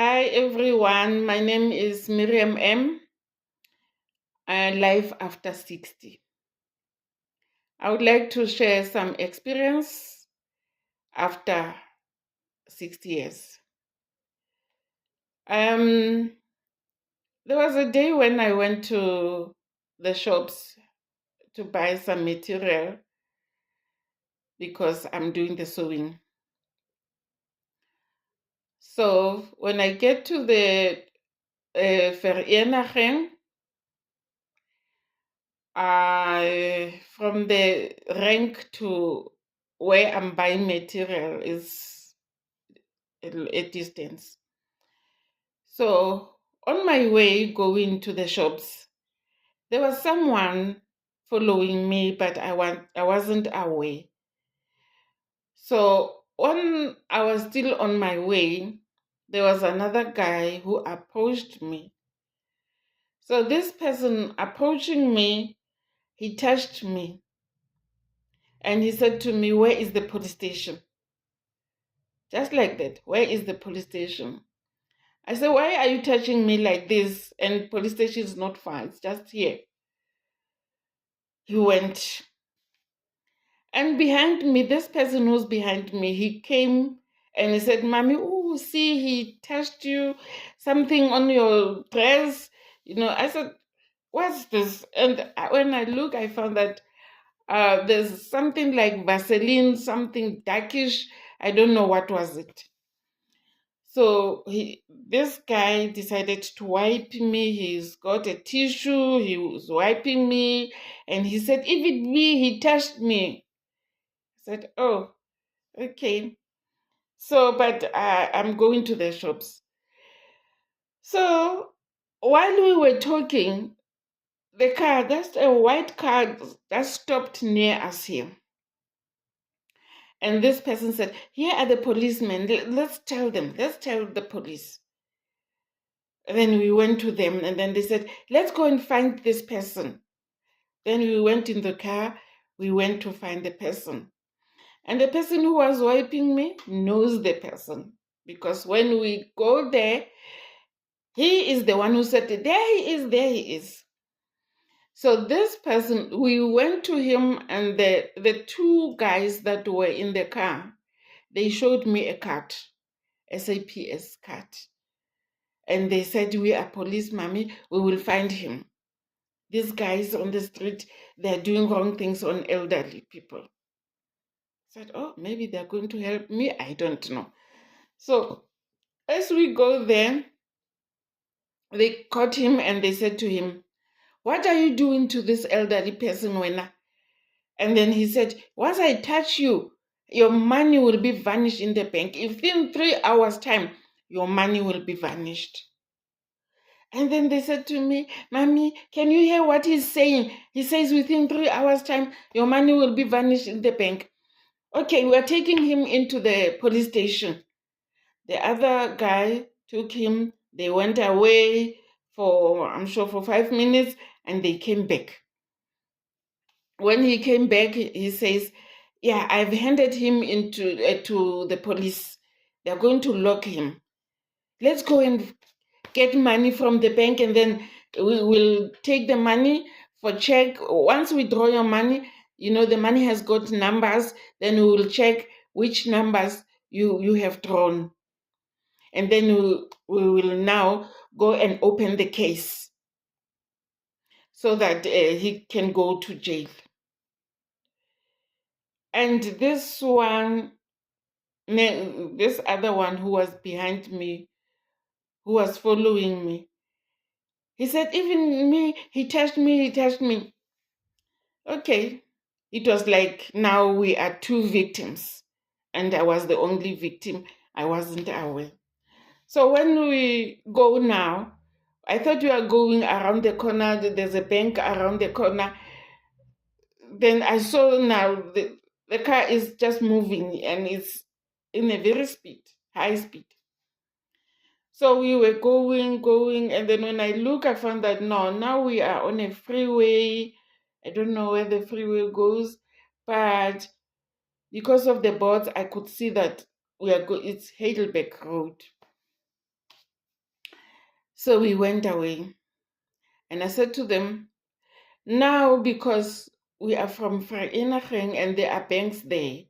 Hi everyone, my name is Miriam M. Life after 60. I would like to share some experience after 60 years. There was a day when I went to the shops to buy some material because I'm doing the sewing. So when I get to the Vereeniging, from the rank to where I'm buying material is a distance. So on my way going to the shops, there was someone following me, but I wasn't aware. So when I was still on my way, there was another guy who approached me. So this person approaching me, he touched me and he said to me, "Where is the police station?" Just like that. "Where is the police station?" I said, "Why are you touching me like this? And police station is not far. It's just here." He went. And behind me, this person who's behind me, he came and he said, "Mommy, oh, see, he touched you, something on your dress." I said, "What's this?" And when I look, I found that there's something like Vaseline, something darkish. I don't know what was it. So this guy decided to wipe me. He's got a tissue. He was wiping me. And he said, "Even me, he touched me." I said, "Oh, okay." So, but I'm going to the shops. So while we were talking, the car, that's a white car that stopped near us here. And this person said, "Here are the policemen. Let's tell them. Let's tell the police." Then we went to them and then they said, "Let's go and find this person." Then we went in the car, we went to find the person. And the person who was wiping me knows the person. Because when we go there, he is the one who said, "There he is, there he is." So this person, we went to him and the two guys that were in the car, they showed me a card, SAPS card. And they said, "We are police, mommy, we will find him. These guys on the street, they're doing wrong things on elderly people." I said, "Oh, maybe they're going to help me. I don't know." So as we go there, they caught him and they said to him, "What are you doing to this elderly person, Wena?" And then he said, "Once I touch you, your money will be vanished in the bank. Within 3 hours' time, your money will be vanished." And then they said to me, "Mommy, can you hear what he's saying? He says within 3 hours' time, your money will be vanished in the bank." Okay, we're taking him into the police station. The other guy took him. They went away for, I'm sure, for 5 minutes, and they came back. When he came back, he says, "Yeah, I've handed him into to the police. They're going to lock him. Let's go and get money from the bank, and then we will take the money for check. Once we draw your money, the money has got numbers, then we will check which numbers you have drawn. And then we will now go and open the case so that he can go to jail." And this other one who was behind me, who was following me, he said, "Even me, he touched me, he touched me." Okay. It was like now we are two victims, and I was the only victim. I wasn't aware. So when we go now, I thought we are going around the corner. There's a bank around the corner. Then I saw now the car is just moving and it's in a very high speed. So we were going, and then when I look, I found that no, now we are on a freeway. I don't know where the freeway goes, but because of the boards, I could see that it's Heidelberg Road. So we went away. And I said to them, now because we are from Vereeniging and there are banks there,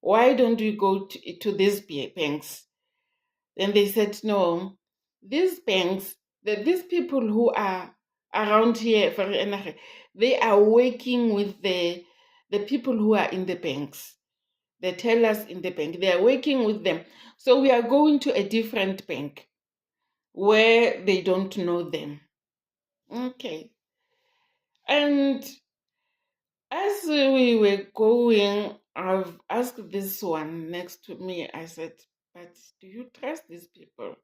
why don't we go to these banks? Then they said, no, these banks, these people who are around here, Vereeniging, they are working with the people who are in the banks. They tell us in the bank, they are working with them. So we are going to a different bank where they don't know them. Okay. And as we were going, I've asked this one next to me, I said, but do you trust these people?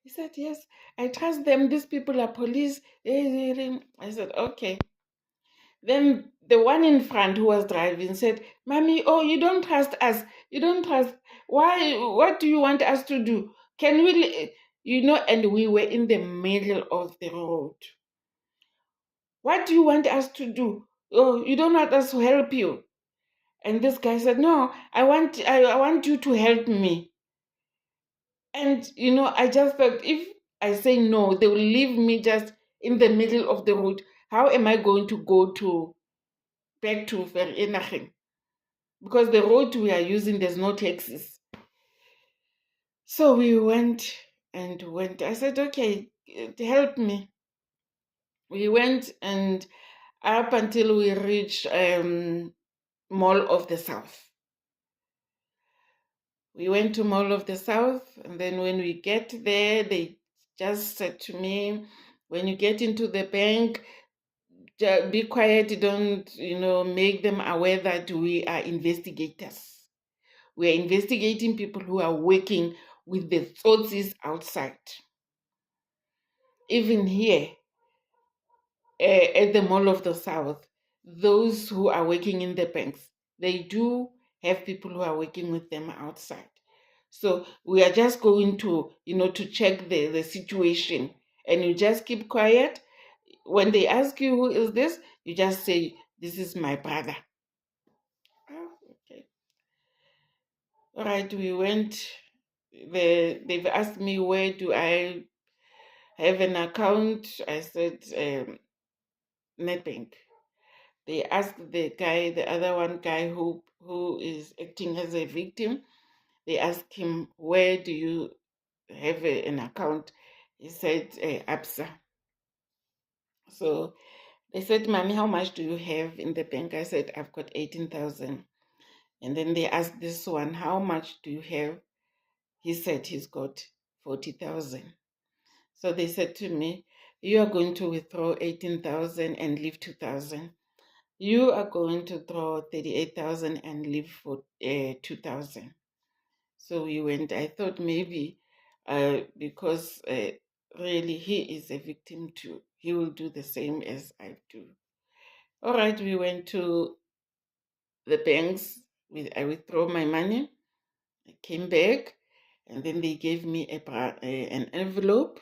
He said, yes, I trust them. These people are police. I said, okay. Then the one in front who was driving said, Mommy, oh, you don't trust us. You don't trust. Why? What do you want us to do? Can we, and we were in the middle of the road. What do you want us to do? Oh, you don't want us to help you. And this guy said, no, I want you to help me. And, I just thought, if I say no, they will leave me just in the middle of the road. How am I going to go back to Vereeniging? Because the road we are using, there's no taxis. So we went. I said, okay, help me. We went and up until we reached Mall of the South. We went to Mall of the South, and then when we get there, they just said to me, when you get into the bank, be quiet, don't, make them aware that we are investigators. We are investigating people who are working with the Tsotsis outside. Even here, at the Mall of the South, those who are working in the banks, they do have people who are working with them outside. So we are just going to, to check the situation, and you just keep quiet. When they ask you who is this, you just say, this is my brother. Oh, okay. All right, we went. They've asked me, where do I have an account? I said, Nedbank. They asked the other one guy who is acting as a victim, they asked him, where do you have an account? He said, ABSA. So they said, Mommy, how much do you have in the bank? I said, I've got 18,000. And then they asked this one, how much do you have? He said he's got 40,000. So they said to me, you are going to withdraw 18,000 and leave 2,000. You are going to draw 38,000 and leave for 2,000. So we went. I thought maybe because really he is a victim too, he will do the same as I do. All right, we went to the banks. I withdrew my money. I came back, and then they gave me an envelope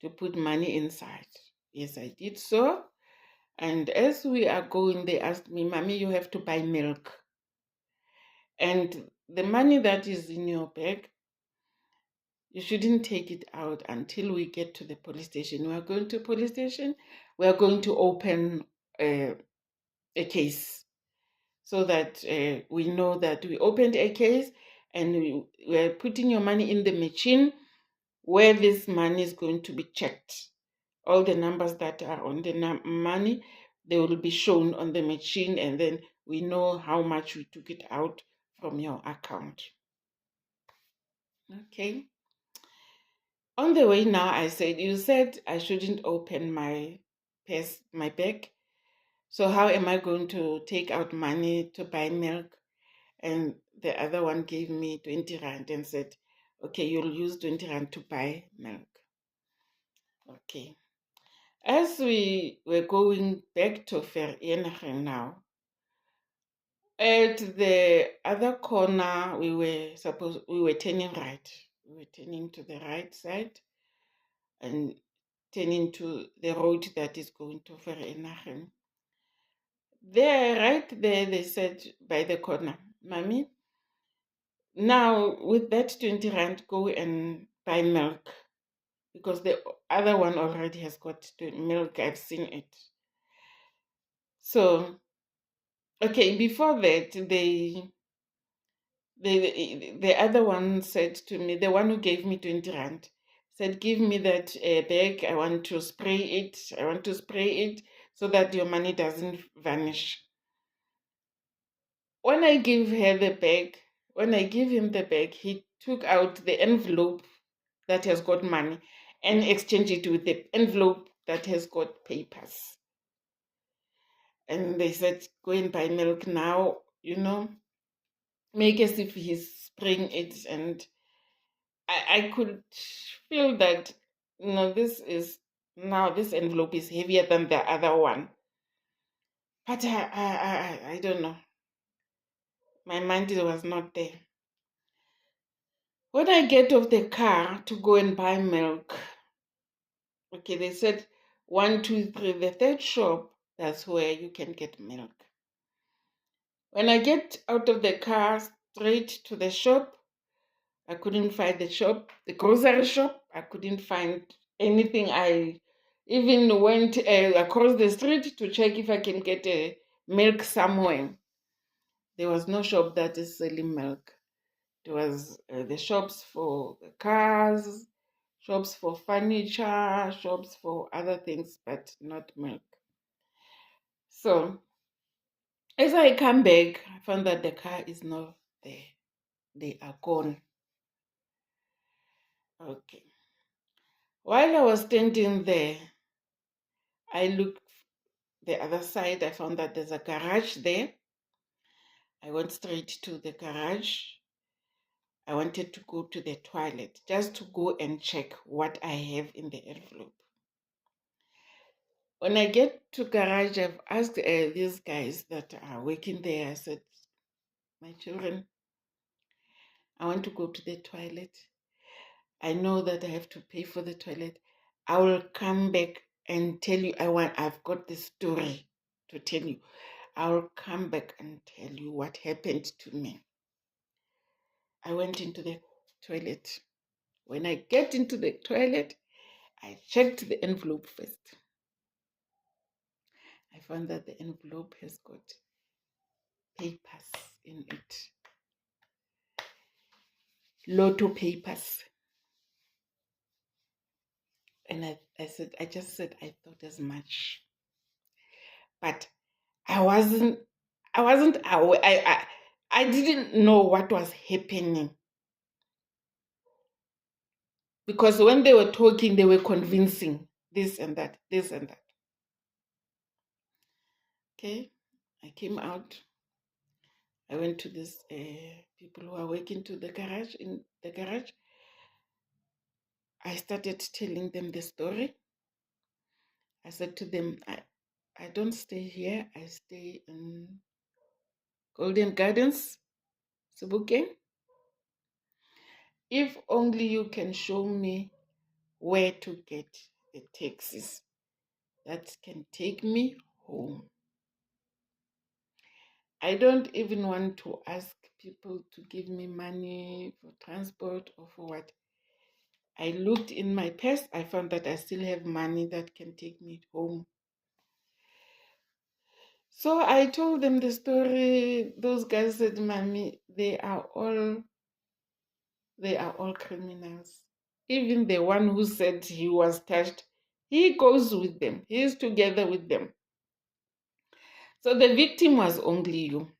to put money inside. Yes, I did so. And as we are going, they asked me, Mommy, you have to buy milk. And the money that is in your bag, you shouldn't take it out until we get to the police station. We are going to police station. We are going to open a case so that we know that we opened a case, and we are putting your money in the machine where this money is going to be checked. All the numbers that are on the money, they will be shown on the machine, and then we know how much we took it out from your account. Okay. On the way now, I said, you said I shouldn't open my bag. So how am I going to take out money to buy milk? And the other one gave me 20 rand and said, okay, you'll use 20 rand to buy milk. Okay. As we were going back to Vereeniging now, at the other corner, we were turning right. We were turning to the right side and turning to the road that is going to Vereeniging. There, right there, they said by the corner, Mommy, now with that 20 rand, go and buy milk. because the other one already has got milk. I've seen it. So, okay, before that, the other one said to me, the one who gave me 20 rand, said, give me that bag. I want to spray it. I want to spray it so that your money doesn't vanish. When I give her the bag, when I give him the bag, he took out the envelope that has got money and exchanged it with the envelope that has got papers. And they said, go and buy milk now, make as if he's spraying it. And I could feel that, this envelope is heavier than the other one. But I don't know. My mind was not there. When I get off the car to go and buy milk, okay, they said 1, 2, 3, the third shop, that's where you can get milk. When I get out of the car straight to the shop, I couldn't find the shop, the grocery shop. I couldn't find anything. I even went across the street to check if I can get milk somewhere. There was no shop that is selling milk. There was the shops for the cars, shops for furniture, shops for other things, but not milk. So as I come back, I found that the car is not there. They are gone. Okay. While I was standing there, I looked the other side. I found that there's a garage there. I went straight to the garage. I wanted to go to the toilet just to go and check what I have in the envelope. When I get to garage, I've asked these guys that are working there. I said, my children, I want to go to the toilet. I know that I have to pay for the toilet. I will come back and tell you. I've got this story to tell you. I will come back and tell you what happened to me. I went into the toilet. When I get into the toilet, I checked the envelope first. I found that the envelope has got papers in it. Lotto papers. And I just said I thought as much. But I wasn't aware. I didn't know what was happening. Because when they were talking, they were convincing this and that, this and that. Okay, I came out. I went to these people who are working in the garage. I started telling them the story. I said to them, I don't stay here. I stay in Golden Gardens, Sebokeng. If only you can show me where to get the taxis that can take me home. I don't even want to ask people to give me money for transport or for what. I looked in my purse. I found that I still have money that can take me home. So I told them the story. Those guys said, Mommy, they are all criminals. Even the one who said he was touched, he goes with them. He is together with them. So the victim was only you.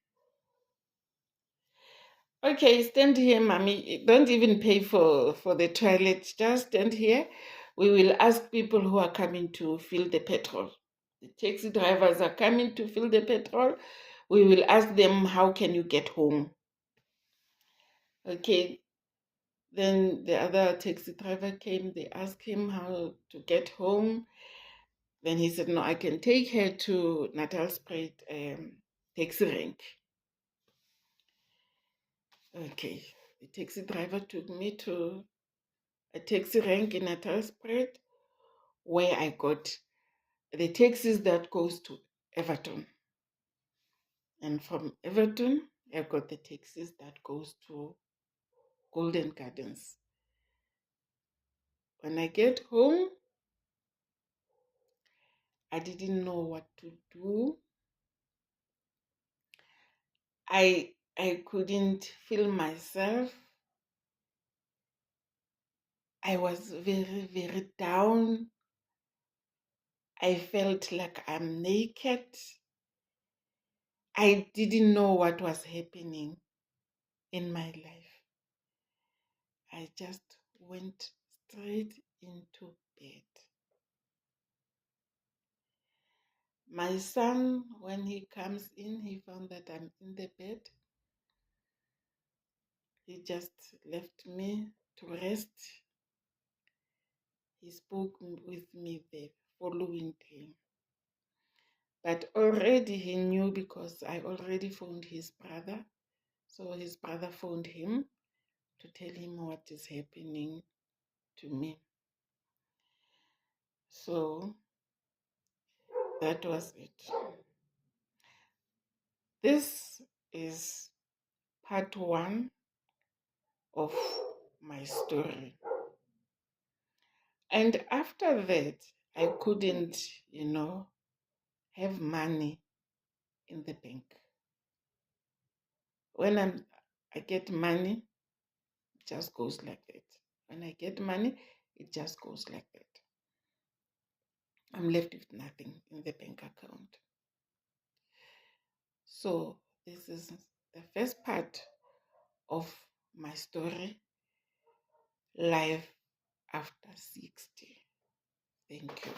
Okay, stand here, Mommy. Don't even pay for the toilet. Just stand here. We will ask people who are coming to fill the petrol. The taxi drivers are coming to fill the petrol. We will ask them, how can you get home? Okay. Then the other taxi driver came. They asked him how to get home. Then he said, no, I can take her to Natalspruit taxi rank. Okay. The taxi driver took me to a taxi rank in Natalspruit, where I got the taxis that goes to Everton. And from Everton, I got the taxis that goes to Golden Gardens. When I get home, I didn't know what to do. I couldn't feel myself. I was very, very down. I felt like I'm naked. I didn't know what was happening in my life. I just went straight into bed. My son, when he comes in, he found that I'm in the bed. He just left me to rest. He spoke with me the following day. But already he knew because I already phoned his brother. So his brother phoned him to tell him what is happening to me. So that was it. This is part 1 of my story. And after that, I couldn't, have money in the bank. When I get money, it just goes like that. When I get money, it just goes like that. I'm left with nothing in the bank account. So this is the first part of my story, life after 60. Thank you.